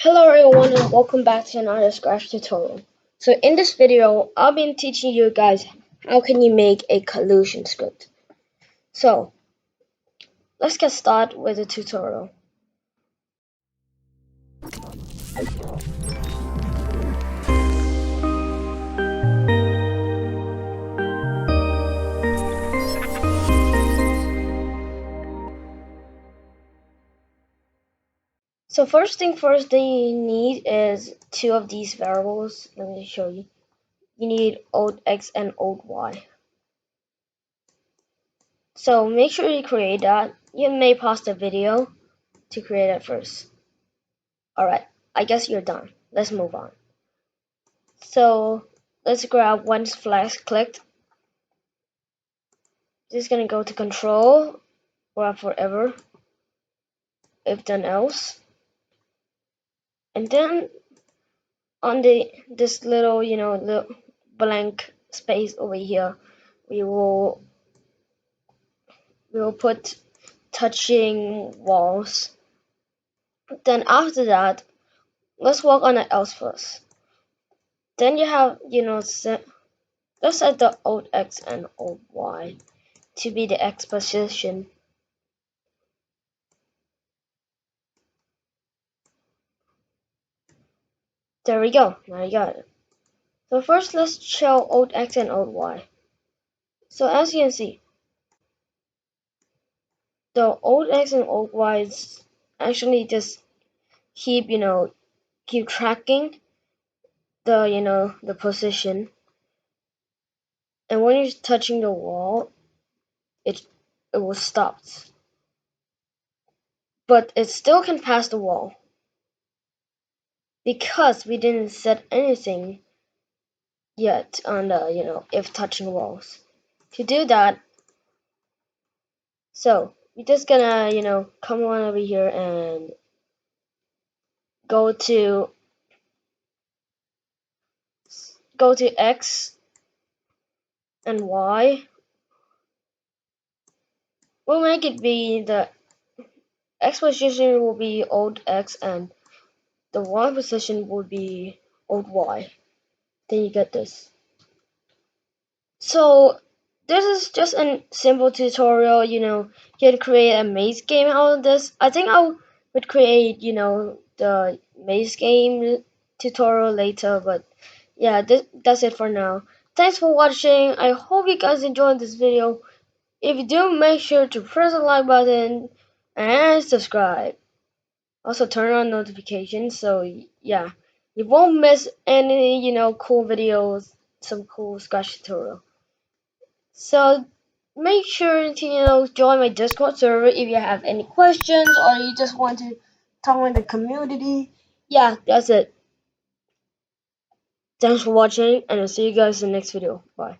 Hello everyone and welcome back to another Scratch tutorial. So in this video, I'll be teaching you guys how can you make a collusion script. So let's get started with the tutorial. So first thing first that you need is two of these variables. Let me show you. You need old x and old y. So make sure you create that. You may pause the video to create it first. Alright, I guess you're done. Let's move on. So let's grab once flag clicked. Just gonna go to control, grab forever, if then else, and then on this little the blank space over here, we will put touching walls. Then after that, let's work on the else first. Then you have let's set the old x and old y to be the x position. There we go. Now you got it. So first let's show old x and old y. So as you can see, the old x and old y's actually just keep keep tracking the position, and when you're touching the wall, it will stop, but it still can pass the wall because we didn't set anything yet on the if touching walls. To do that, so you're just gonna come on over here and go to x and y. We'll make it be the x position will be old x and the y position will be old y. Then you get this. So this is just a simple tutorial. You can create a maze game out of this. I think I would create the maze game tutorial later, but yeah, that's it for now. Thanks for watching. I hope you guys enjoyed this video. If you do, make sure to press the like button and subscribe. Also turn on notifications so yeah, you won't miss any cool videos, some cool Scratch tutorial. So make sure to join my Discord server if you have any questions or you just want to talk with the community. Yeah, that's it. Thanks for watching and I'll see you guys in the next video. Bye.